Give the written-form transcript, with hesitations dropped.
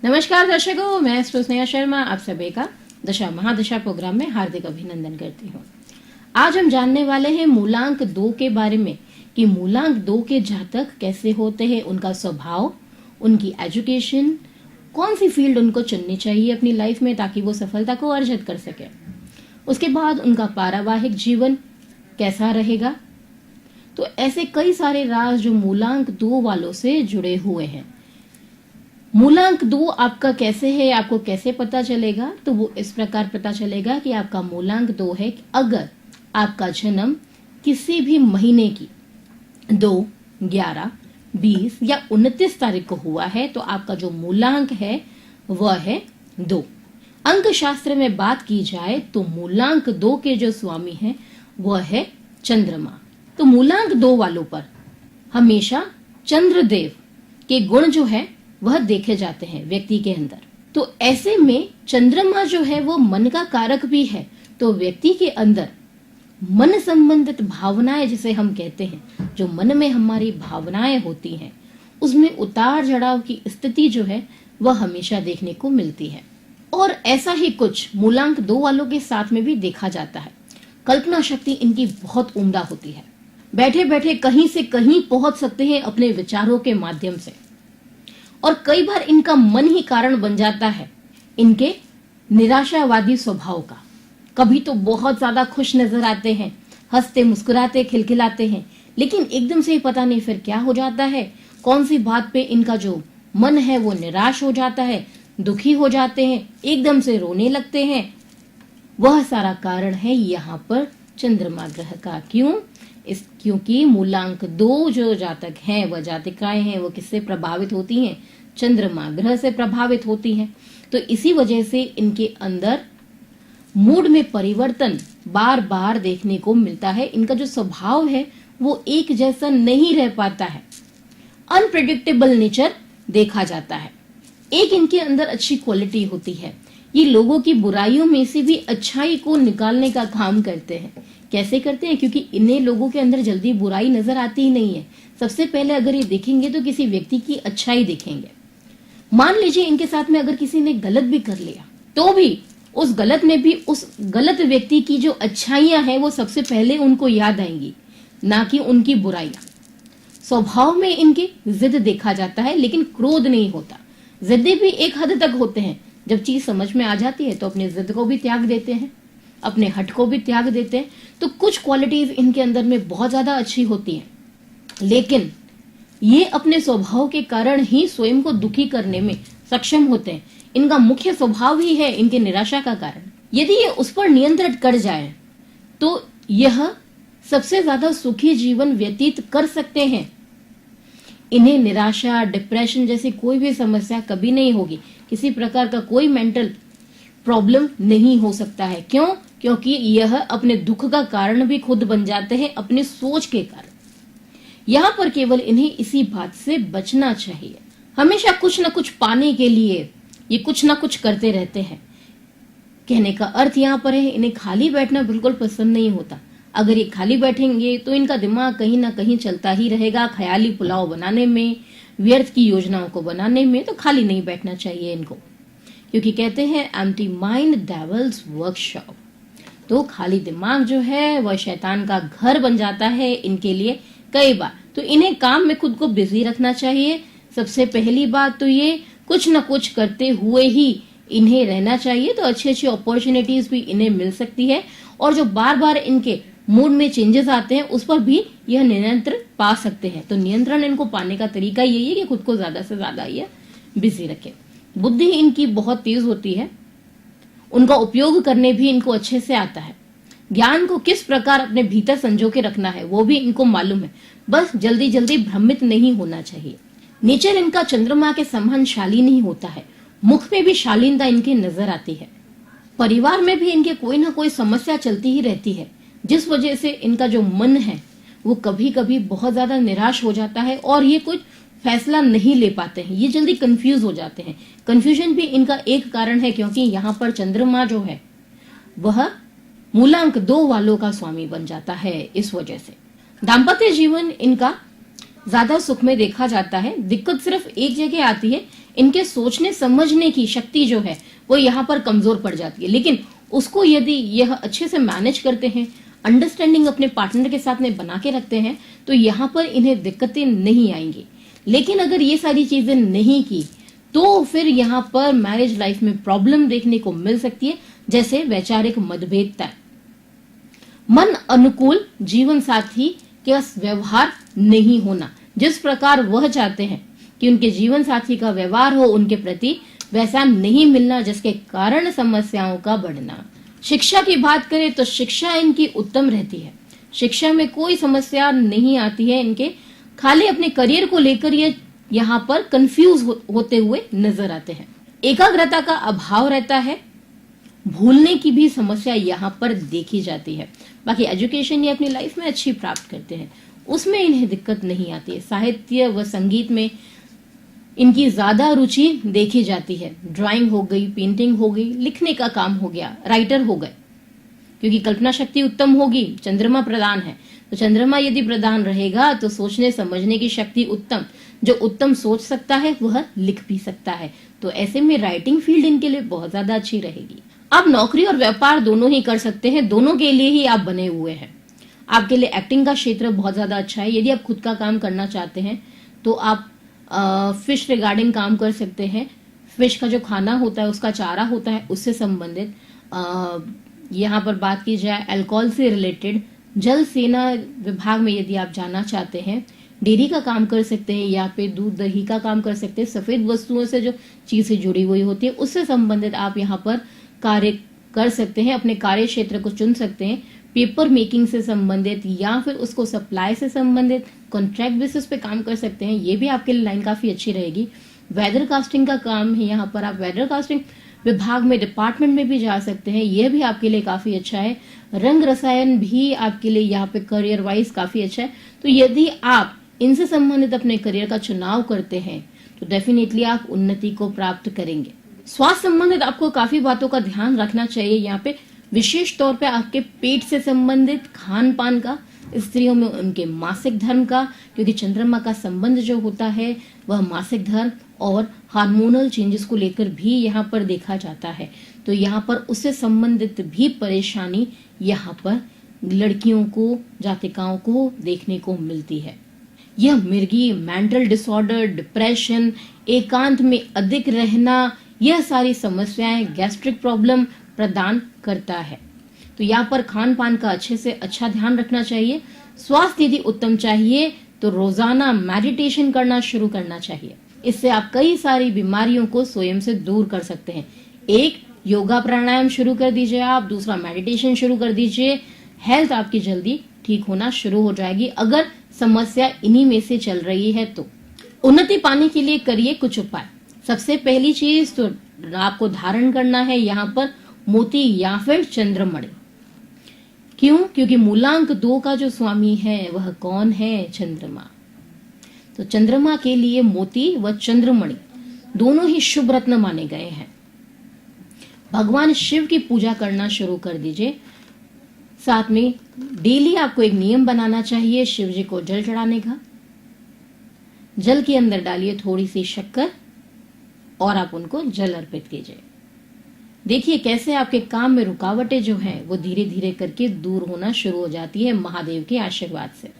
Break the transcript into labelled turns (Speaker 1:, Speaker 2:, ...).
Speaker 1: नमस्कार दर्शकों, मैं स्नेहा शर्मा आप सभी का दशा महादशा प्रोग्राम में हार्दिक अभिनंदन करती हूँ। आज हम जानने वाले हैं मूलांक 2 के बारे में कि मूलांक 2 के जातक कैसे होते हैं, उनका स्वभाव, उनकी एजुकेशन, कौन सी फील्ड उनको चुननी चाहिए अपनी लाइफ में ताकि वो सफलता को अर्जित कर सके। उसके बाद उनका पारिवारिक जीवन कैसा रहेगा। तो ऐसे कई सारे राज जो मूलांक 2 वालों से जुड़े हुए हैं। मूलांक 2 आपका कैसे है, आपको कैसे पता चलेगा? तो वो इस प्रकार पता चलेगा कि आपका मूलांक 2 है कि अगर आपका जन्म किसी भी महीने की 2, 11, 20 या 29 तारीख को हुआ है तो आपका जो मूलांक है वह है 2। अंक शास्त्र में बात की जाए तो मूलांक 2 के जो स्वामी हैं वह है चंद्रमा। तो मूलांक 2 वालों पर हमेशा चंद्रदेव के गुण जो है वह देखे जाते हैं व्यक्ति के अंदर। तो ऐसे में चंद्रमा जो है वो मन का कारक भी है, तो व्यक्ति के अंदर मन संबंधित भावनाएं जिसे हम कहते हैं, जो मन में हमारी भावनाएं होती हैं, उसमें उतार चढ़ाव की स्थिति जो है वह हमेशा देखने को मिलती है। और ऐसा ही कुछ मूलांक 2 वालों के साथ में भी देखा जाता है। कल्पना शक्ति इनकी बहुत उम्दा होती है, बैठे बैठे कहीं से कहीं पहुंच सकते हैं अपने विचारों के माध्यम से। और कई बार इनका मन ही कारण बन जाता है इनके निराशावादी स्वभाव का। कभी तो बहुत ज्यादा खुश नजर आते हैं, हंसते मुस्कुराते खिलखिलाते हैं, लेकिन एकदम से ही पता नहीं फिर क्या हो जाता है, कौन सी बात पे इनका जो मन है वो निराश हो जाता है, दुखी हो जाते हैं, एकदम से रोने लगते हैं। वह सारा कारण है यहाँ पर चंद्रमा ग्रह का। क्योंकि मूलांक 2 जो जातक हैं वह जातिकाएं हैं, वो किससे प्रभावित होती हैं? चंद्रमा ग्रह से प्रभावित होती हैं। तो इसी वजह से इनके अंदर मूड में परिवर्तन बार बार देखने को मिलता है। इनका जो स्वभाव है वो एक जैसा नहीं रह पाता है, अनप्रेडिक्टेबल नेचर देखा जाता है। एक इनके अंदर अच्छी क्वालिटी होती है, ये लोगों की बुराइयों में से भी अच्छाई को निकालने का काम करते हैं। कैसे करते हैं? क्योंकि इन्हें लोगों के अंदर जल्दी बुराई नजर आती ही नहीं है। सबसे पहले अगर ये देखेंगे तो किसी व्यक्ति की अच्छाई देखेंगे। मान लीजिए इनके साथ में अगर किसी ने गलत भी कर लिया तो भी उस गलत में भी उस गलत व्यक्ति की जो अच्छाइयां हैं वो सबसे पहले उनको याद आएंगी, ना कि उनकी बुराइयां। स्वभाव में इनके जिद देखा जाता है, लेकिन क्रोध नहीं होता। जिद्दी भी एक हद तक होते हैं, जब चीज समझ में आ जाती है तो अपने जिद को भी त्याग देते हैं, अपने हट को भी त्याग देते हैं। तो कुछ क्वालिटीज इनके अंदर में बहुत ज्यादा अच्छी होती हैं, लेकिन ये अपने स्वभाव के कारण ही स्वयं को दुखी करने में सक्षम होते हैं। इनका मुख्य स्वभाव ही है इनके निराशा का कारण। यदि ये उस पर नियंत्रण कर जाए तो यह सबसे ज्यादा सुखी जीवन व्यतीत कर सकते हैं। इन्हें निराशा, डिप्रेशन जैसी कोई भी समस्या कभी नहीं होगी, किसी प्रकार का कोई मेंटल प्रॉब्लम नहीं हो सकता है। क्यों? क्योंकि यह अपने दुख का कारण भी खुद बन जाते हैं अपने सोच के कारण। यहाँ पर केवल इन्हें इसी बात से बचना चाहिए। हमेशा कुछ न कुछ पाने के लिए ये कुछ न कुछ करते रहते हैं। कहने का अर्थ यहाँ पर है इन्हें खाली बैठना बिल्कुल पसंद नहीं होता। अगर ये खाली बैठेंगे तो इनका दिमाग कहीं ना कहीं चलता ही रहेगा, ख्याली पुलाव बनाने में, व्यर्थ की योजनाओं को बनाने में। तो खाली नहीं बैठना चाहिए इनको, क्योंकि कहते हैं एम्प्टी माइंड डेविल्स वर्कशॉप। तो खाली दिमाग जो है वह शैतान का घर बन जाता है इनके लिए कई बार। तो इन्हें काम में खुद को बिजी रखना चाहिए। सबसे पहली बात तो ये कुछ न कुछ करते हुए ही इन्हें रहना चाहिए, तो अच्छी अच्छी अपॉर्चुनिटीज भी इन्हें मिल सकती है। और जो बार बार इनके मूड में चेंजेस आते हैं उस पर भी यह नियंत्रण पा सकते हैं। तो नियंत्रण इनको पाने का तरीका यही है कि खुद को ज्यादा से ज्यादा ये बिजी रखें। बुद्धि इनकी बहुत तेज होती है, उनका उपयोग करने भी इनको अच्छे से आता है। ज्ञान को किस प्रकार अपने भीतर संजो के रखना है वो भी इनको मालूम है, बस जल्दी जल्दी भ्रमित नहीं होना चाहिए। नेचर इनका चंद्रमा के समान शालीन ही होता है, मुख पे भी शालीनता इनके नजर आती है। परिवार में भी इनके कोई ना कोई समस्या चलती ही रहती है, जिस वजह से इनका जो मन है वो कभी कभी बहुत ज्यादा निराश हो जाता है और ये कुछ फैसला नहीं ले पाते हैं, ये जल्दी कंफ्यूज हो जाते हैं। कंफ्यूजन भी इनका एक कारण है, क्योंकि यहाँ पर चंद्रमा जो है वह मूलांक 2 वालों का स्वामी बन जाता है। इस वजह से दाम्पत्य जीवन इनका ज्यादा सुख में देखा जाता है। दिक्कत सिर्फ एक जगह आती है, इनके सोचने समझने की शक्ति जो है वो यहाँ पर कमजोर पड़ जाती है। लेकिन उसको यदि यह अच्छे से मैनेज करते हैं, अंडरस्टैंडिंग अपने पार्टनर के साथ में बना के रखते हैं, तो यहाँ पर इन्हें दिक्कतें नहीं आएंगी। लेकिन अगर ये सारी चीजें नहीं की तो फिर यहाँ पर मैरिज लाइफ में प्रॉब्लम देखने को मिल सकती है, जैसे वैचारिक मतभेदता, मन अनुकूल जीवन साथी का व्यवहार नहीं होना, जिस प्रकार वह चाहते हैं कि उनके जीवन साथी का व्यवहार हो उनके प्रति वैसा नहीं मिलना, जिसके कारण समस्याओं का बढ़ना। शिक्षा की बात करें तो शिक्षा इनकी उत्तम रहती है, शिक्षा में कोई समस्या नहीं आती है इनके, खाली अपने करियर को लेकर ये यहाँ पर कंफ्यूज होते हुए नजर आते हैं। एकाग्रता का अभाव रहता है, भूलने की भी समस्या यहाँ पर देखी जाती है। बाकी एजुकेशन ये अपनी लाइफ में अच्छी प्राप्त करते हैं, उसमें इन्हें दिक्कत नहीं आती है। साहित्य व संगीत में इनकी ज्यादा रुचि देखी जाती है, ड्राइंग हो गई, पेंटिंग हो गई, लिखने का काम हो गया, राइटर हो गए, क्योंकि कल्पना शक्ति उत्तम होगी, चंद्रमा प्रधान है, तो चंद्रमा यदि प्रधान रहेगा तो सोचने समझने की शक्ति उत्तम, जो उत्तम सोच सकता है वह लिख भी सकता है, तो ऐसे में राइटिंग फील्ड इनके लिए बहुत ज्यादा अच्छी रहेगी। आप नौकरी और व्यापार दोनों ही कर सकते हैं, दोनों के लिए ही आप बने हुए हैं। आपके लिए एक्टिंग का क्षेत्र बहुत ज्यादा अच्छा है। यदि आप खुद का काम करना चाहते हैं तो आप फिश रिगार्डिंग काम कर सकते हैं। फिश का जो खाना होता है, उसका चारा होता है, उससे संबंधित। यहाँ पर बात की जाए अल्कोहल से रिलेटेड, जल सेना विभाग में यदि आप जाना चाहते हैं, डेयरी का काम कर सकते हैं, या फिर दूध दही का काम कर सकते हैं। सफेद वस्तुओं से जो चीजें जुड़ी हुई होती है उससे संबंधित आप यहाँ पर कार्य कर सकते हैं, अपने कार्य क्षेत्र को चुन सकते हैं। पेपर मेकिंग से संबंधित या फिर उसको सप्लाई से संबंधित कॉन्ट्रैक्ट बेसिस पे काम कर सकते हैं, ये भी आपके लिए लाइन काफी अच्छी रहेगी। वेदर कास्टिंग का काम है, यहाँ पर आप वेदर कास्टिंग विभाग में डिपार्टमेंट में भी जा सकते हैं, यह भी आपके लिए काफी अच्छा है। रंग रसायन भी आपके लिए यहाँ पे करियर वाइज काफी अच्छा है। तो यदि आप इनसे संबंधित अपने करियर का चुनाव करते हैं तो डेफिनेटली आप उन्नति को प्राप्त करेंगे। स्वास्थ्य संबंधित आपको काफी बातों का ध्यान रखना चाहिए यहाँ पे, विशेष तौर पे आपके पेट से संबंधित, खान पान का, स्त्रियों में उनके मासिक धर्म का, क्योंकि चंद्रमा का संबंध जो होता है वह मासिक धर्म और हार्मोनल चेंजेस को लेकर भी यहाँ पर देखा जाता है। तो यहाँ पर उससे संबंधित भी परेशानी यहाँ पर लड़कियों को, जातिकाओं को देखने को मिलती है। यह मिर्गी, मेंटल डिसऑर्डर, डिप्रेशन, एकांत में अधिक रहना, यह सारी समस्याएं, गैस्ट्रिक प्रॉब्लम प्रदान करता है। तो यहाँ पर खान पान का अच्छे से अच्छा ध्यान रखना चाहिए। स्वास्थ्य यदि उत्तम चाहिए तो रोजाना मेडिटेशन करना शुरू करना चाहिए, इससे आप कई सारी बीमारियों को स्वयं से दूर कर सकते हैं। एक, योगा प्राणायाम शुरू कर दीजिए आप, दूसरा मेडिटेशन शुरू कर दीजिए, हेल्थ आपकी जल्दी ठीक होना शुरू हो जाएगी अगर समस्या इन्हीं में से चल रही है तो। उन्नति पाने के लिए करिए कुछ उपाय। सबसे पहली चीज तो आपको धारण करना है यहाँ पर मोती या फिर चंद्रमणि। क्यों? क्योंकि मूलांक 2 का जो स्वामी है वह कौन है? चंद्रमा। तो चंद्रमा के लिए मोती व चंद्रमणि दोनों ही शुभ रत्न माने गए हैं। भगवान शिव की पूजा करना शुरू कर दीजिए। साथ में डेली आपको एक नियम बनाना चाहिए शिव जी को जल चढ़ाने का। जल के अंदर डालिए थोड़ी सी शक्कर और आप उनको जल अर्पित कीजिए। देखिए कैसे आपके काम में रुकावटें जो हैं वो धीरे धीरे करके दूर होना शुरू हो जाती है महादेव के आशीर्वाद से।